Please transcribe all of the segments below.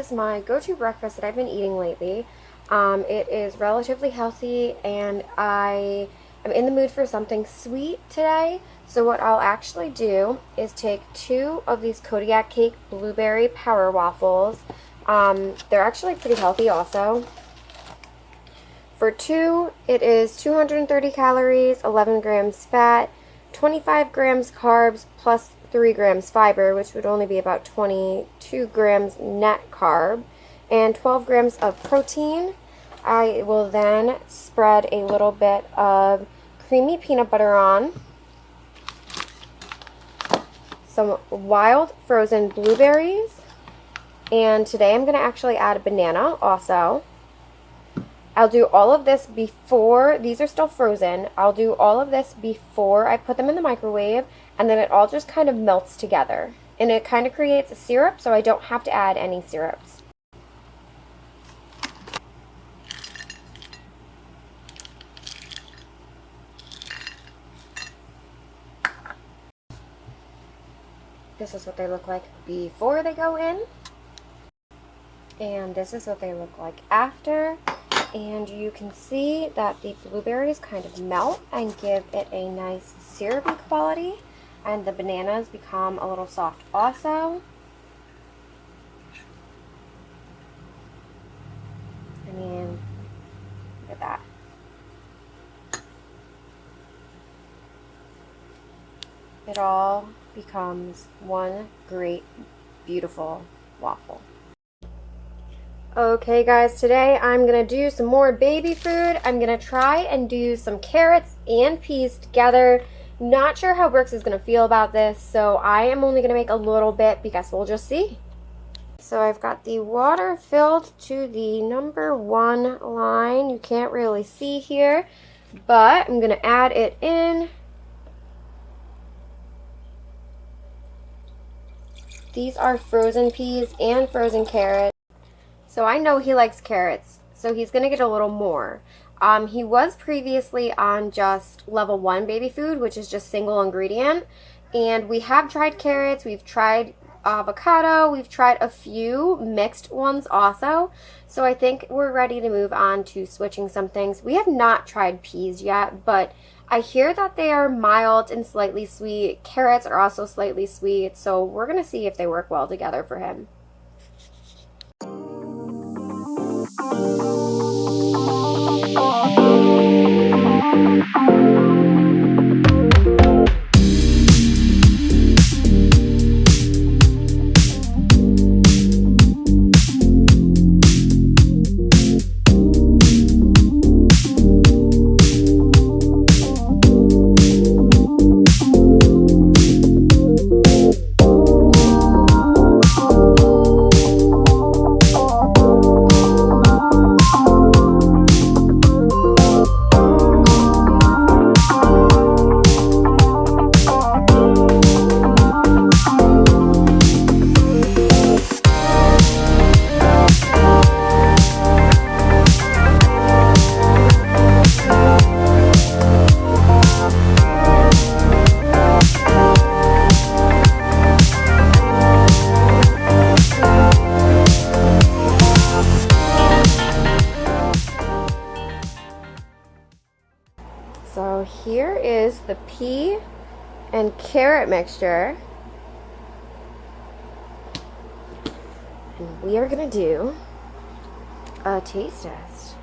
is my go-to breakfast that I've been eating lately. It is relatively healthy, and I am in the mood for something sweet today. So what I'll actually do is take 2 of these Kodiak Cake Blueberry Power Waffles. They're actually pretty healthy also. For 2, it is 230 calories, 11 grams fat, 25 grams carbs, plus 3 grams fiber, which would only be about 22 grams net carb, and 12 grams of protein. I will then spread a little bit of creamy peanut butter on, some wild frozen blueberries, and today I'm going to actually add a banana also. I'll do all of this before, these are still frozen, I'll do all of this before I put them in the microwave, and then it all just kind of melts together. And it kind of creates a syrup, so I don't have to add any syrups. This is what they look like before they go in. And this is what they look like after. And you can see that the blueberries kind of melt and give it a nice syrupy quality. And the bananas become a little soft also. I mean, look at that. It all becomes one great, beautiful waffle. Okay guys, today I'm going to do some more baby food. I'm going to try and do some carrots and peas together. Not sure how Brooks is going to feel about this, so I am only going to make a little bit because we'll just see. So I've got the water filled to the number 1 line. You can't really see here, but I'm going to add it in. These are frozen peas and frozen carrots. So I know he likes carrots, so he's going to get a little more. He was previously on just level 1 baby food, which is just single ingredient. And we have tried carrots, we've tried avocado, we've tried a few mixed ones also. So I think we're ready to move on to switching some things. We have not tried peas yet, but I hear that they are mild and slightly sweet. Carrots are also slightly sweet, so we're going to see if they work well together for him. So here is the pea and carrot mixture. And we are going to do a taste test.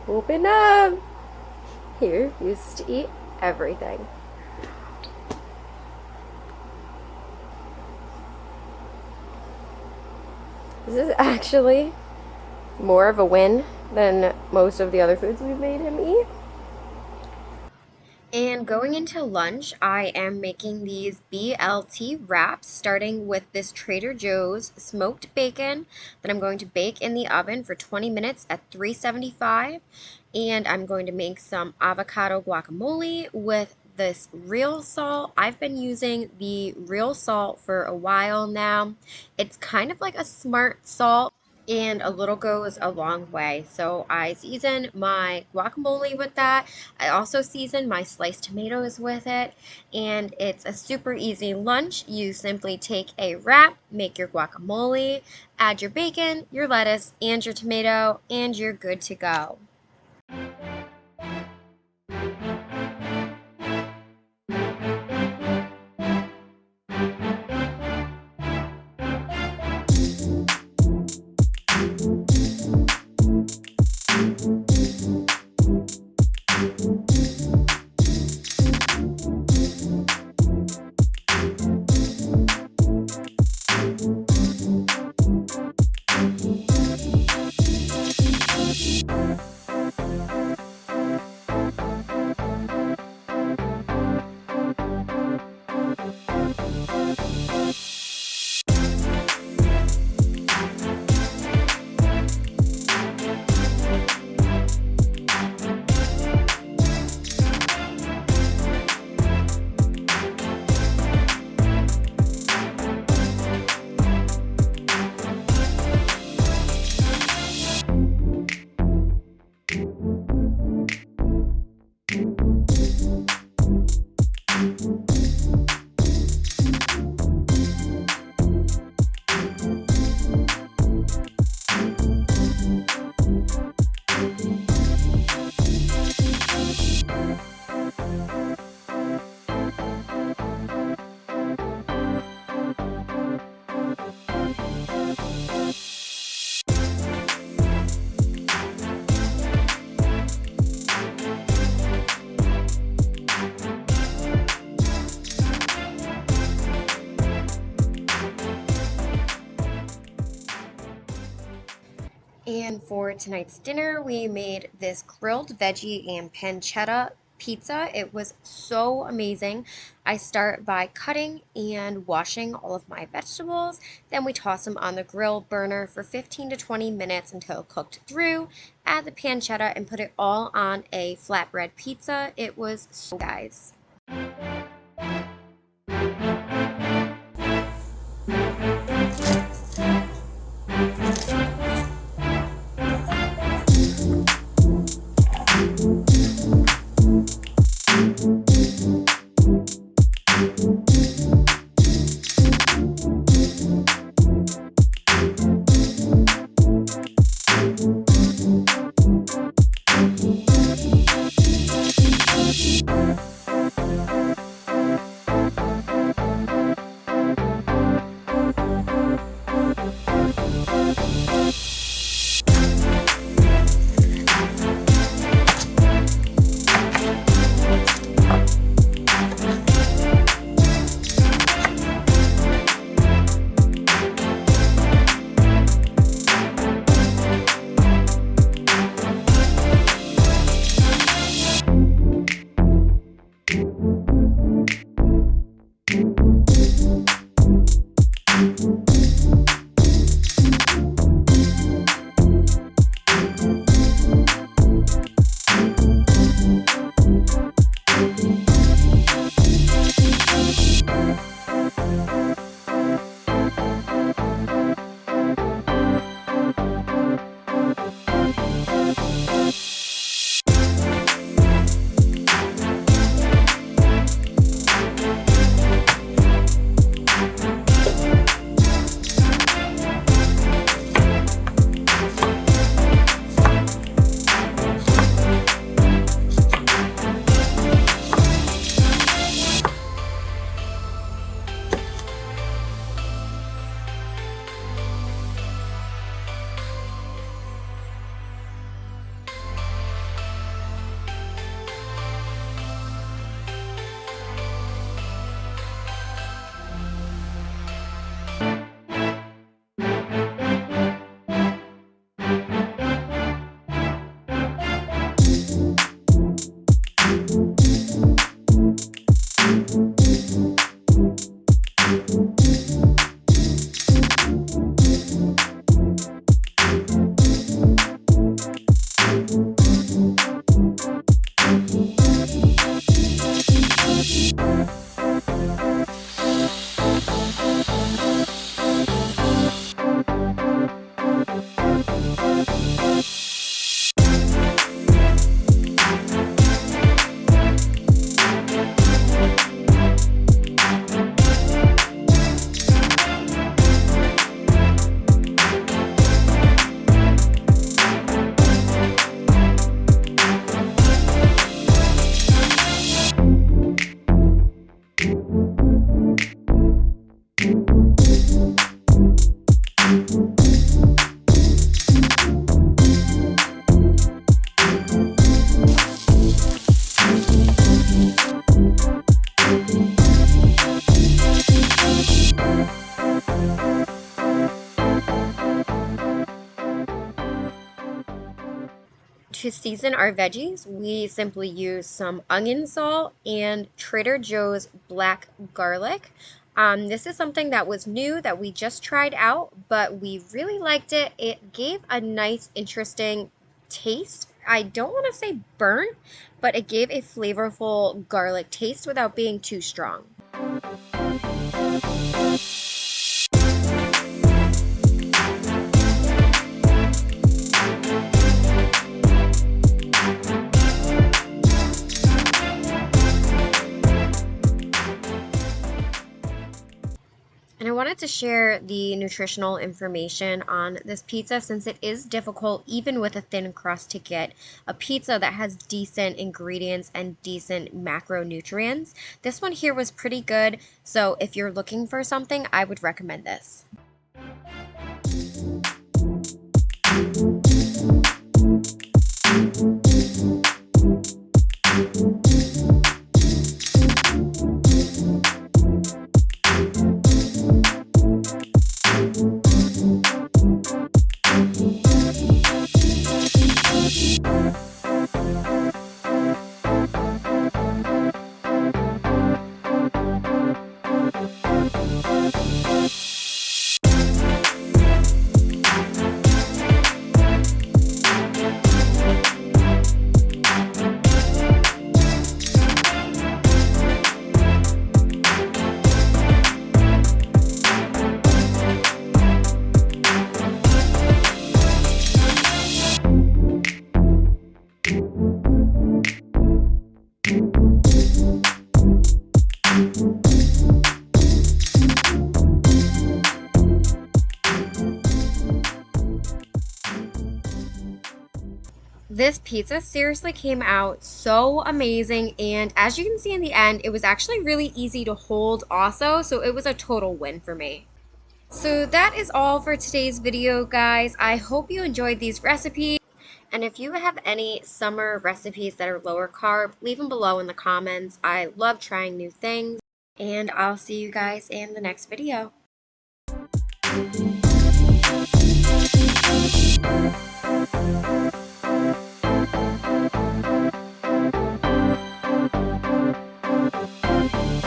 Open up! He refuses to eat everything. This is actually more of a win than most of the other foods we've made him eat. And going into lunch, I am making these BLT wraps, starting with this Trader Joe's smoked bacon that I'm going to bake in the oven for 20 minutes at 375. And I'm going to make some avocado guacamole with this real salt. I've been using the real salt for a while now. It's kind of like a smart salt. and a little goes a long way. So I season my guacamole with that. I also season my sliced tomatoes with it, and it's a super easy lunch. You simply take a wrap, make your guacamole, add your bacon, your lettuce, and your tomato, and you're good to go. And for tonight's dinner, we made this grilled veggie and pancetta pizza. It was so amazing. I start by cutting and washing all of my vegetables. Then we toss them on the grill burner for 15 to 20 minutes until cooked through. Add the pancetta and put it all on a flatbread pizza. It was so guys. to season our veggies, we simply use some onion salt and Trader Joe's black garlic. This is something that was new that we just tried out, but we really liked it. It gave a nice, interesting taste. I don't want to say burnt, but it gave a flavorful garlic taste without being too strong. And I wanted to share the nutritional information on this pizza since it is difficult, even with a thin crust, to get a pizza that has decent ingredients and decent macronutrients. This one here was pretty good, so if you're looking for something, I would recommend this. This pizza seriously came out so amazing, and as you can see in the end, it was actually really easy to hold also, so it was a total win for me. So that is all for today's video, guys. I hope you enjoyed these recipes, and if you have any summer recipes that are lower carb, leave them below in the comments. I love trying new things, and I'll see you guys in the next video.